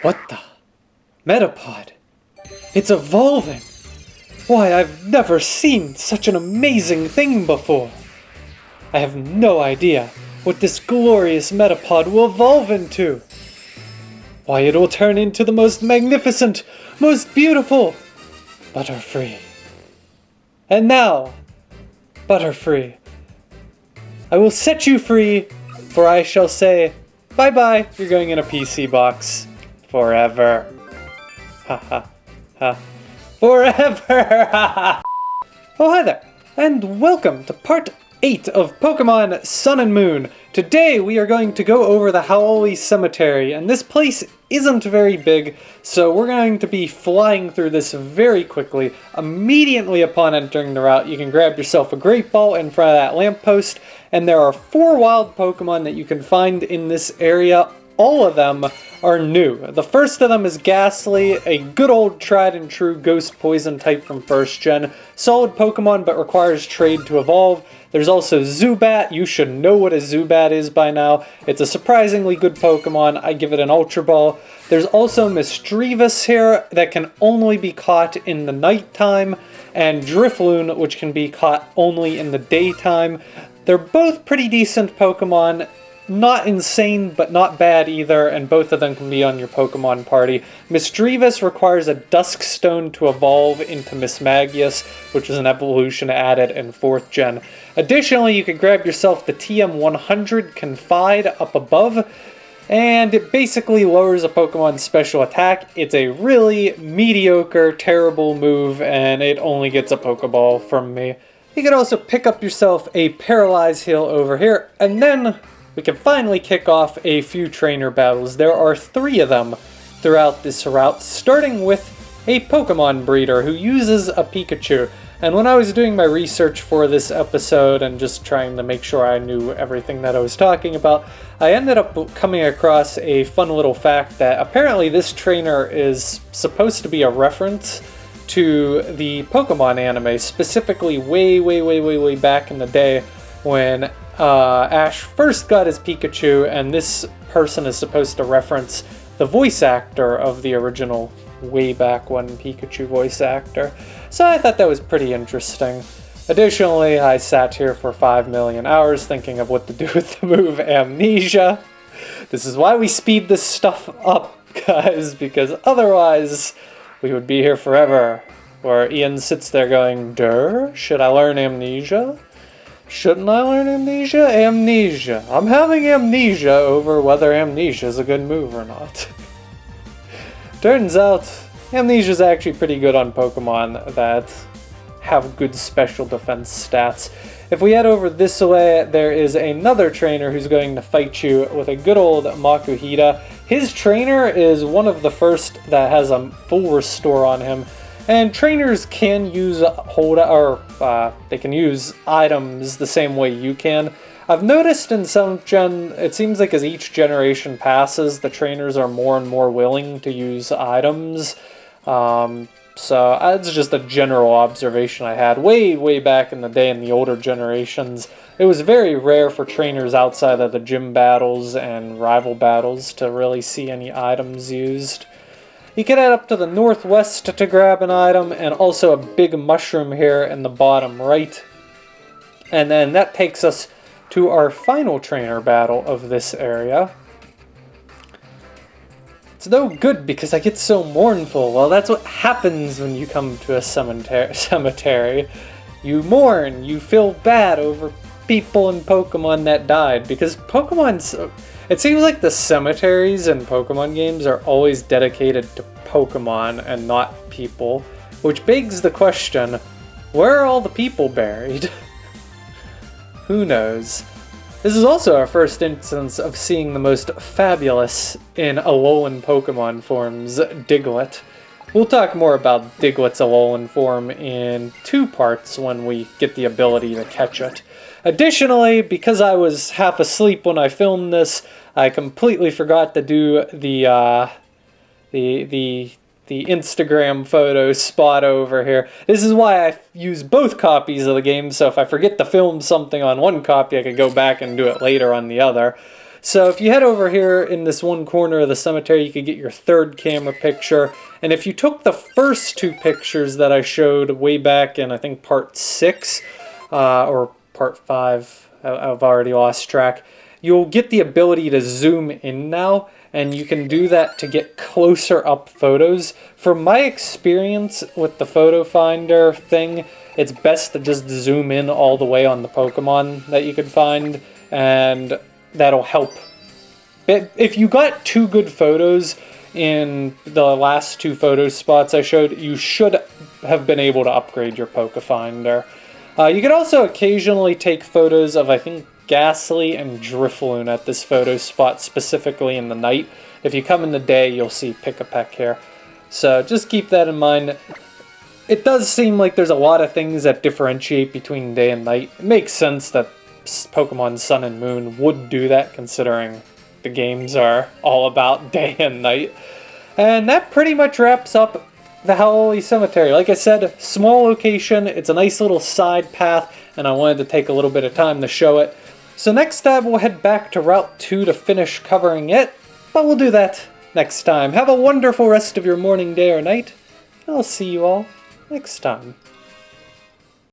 What the? Metapod. It's evolving! Why, I've never seen such an amazing thing before! I have no idea what this glorious Metapod will evolve into! Why, it'll turn into the most magnificent, most beautiful Butterfree. And now, Butterfree, I will set you free, for I shall say, bye-bye, you're going in a PC box. Forever. Ha ha ha. Forever! Oh, hi there, and welcome to part 8 of Pokemon Sun and Moon. Today we are going to go over the Howley Cemetery, and this place isn't very big, so we're going to be flying through this very quickly. Immediately upon entering the route, you can grab yourself a Greatball in front of that lamppost, and there are 4 wild Pokemon that you can find in this area. All of them are new. The first of them is Ghastly, a good old tried and true ghost poison type from 1st gen. Solid Pokemon but requires trade to evolve. There's also Zubat. You should know what a Zubat is by now. It's a surprisingly good Pokemon. I give it an Ultra Ball. There's also Misdreavus here that can only be caught in the nighttime, and Drifloon, which can be caught only in the daytime. They're both pretty decent Pokemon. Not insane, but not bad either, and both of them can be on your Pokemon party. Misdreavus requires a Dusk Stone to evolve into Mismagius, which is an evolution added in 4th gen. Additionally, you can grab yourself the TM100 Confide up above, and it basically lowers a Pokemon's special attack. It's a really mediocre, terrible move, and it only gets a Pokeball from me. You can also pick up yourself a Paralyze Heal over here, and then we can finally kick off a few trainer battles. There are 3 of them throughout this route, starting with a Pokemon breeder who uses a Pikachu. And when I was doing my research for this episode and just trying to make sure I knew everything that I was talking about, I ended up coming across a fun little fact that apparently this trainer is supposed to be a reference to the Pokemon anime, specifically way back in the day when Ash first got his Pikachu, and this person is supposed to reference the voice actor of the original way back when Pikachu voice actor. So I thought that was pretty interesting. Additionally, I sat here for 5 million hours thinking of what to do with the move Amnesia. This is why we speed this stuff up, guys, because otherwise we would be here forever. Where Ian sits there going, "Durr, should I learn Amnesia? Shouldn't I learn Amnesia? Amnesia. I'm having amnesia over whether Amnesia is a good move or not." Turns out, Amnesia is actually pretty good on Pokemon that have good special defense stats. If we head over this way, there is another trainer who's going to fight you with a good old Makuhita. His trainer is one of the first that has a full restore on him. And trainers can use they can use items the same way you can. I've noticed in some it seems like as each generation passes, the trainers are more and more willing to use items. So that's just a general observation I had way back in the day in the older generations. It was very rare for trainers outside of the gym battles and rival battles to really see any items used. You can head up to the northwest to grab an item, and also a big mushroom here in the bottom right. And then that takes us to our final trainer battle of this area. It's no good because I get so mournful. Well, that's what happens when you come to a cemetery. You mourn, you feel bad over people and Pokemon that died, because it seems like the cemeteries in Pokemon games are always dedicated to Pokemon and not people, which begs the question, where are all the people buried? Who knows? This is also our first instance of seeing the most fabulous in Alolan Pokemon forms, Diglett. We'll talk more about Diglett's Alolan form in 2 parts when we get the ability to catch it. Additionally, because I was half asleep when I filmed this, I completely forgot to do the Instagram photo spot over here. This is why I use both copies of the game, so if I forget to film something on one copy, I could go back and do it later on the other. So if you head over here in this one corner of the cemetery, you could get your third camera picture. And if you took the first two pictures that I showed way back in, I think, part 6, or part 5, I've already lost track, you'll get the ability to zoom in now, and you can do that to get closer up photos. From my experience with the photo finder thing, it's best to just zoom in all the way on the Pokemon that you can find, and that'll help. If you got 2 good photos in the last 2 photo spots I showed, you should have been able to upgrade your Pokefinder. You can also occasionally take photos of, I think, Ghastly and Drifloon at this photo spot, specifically in the night. If you come in the day, you'll see Pick-a-Peck here. So just keep that in mind. It does seem like there's a lot of things that differentiate between day and night. It makes sense that Pokemon Sun and Moon would do that, considering the games are all about day and night. And that pretty much wraps up the Howley Cemetery. Like I said, small location, it's a nice little side path, and I wanted to take a little bit of time to show it. So next time we'll head back to Route 2 to finish covering it, but we'll do that next time. Have a wonderful rest of your morning, day, or night, and I'll see you all next time.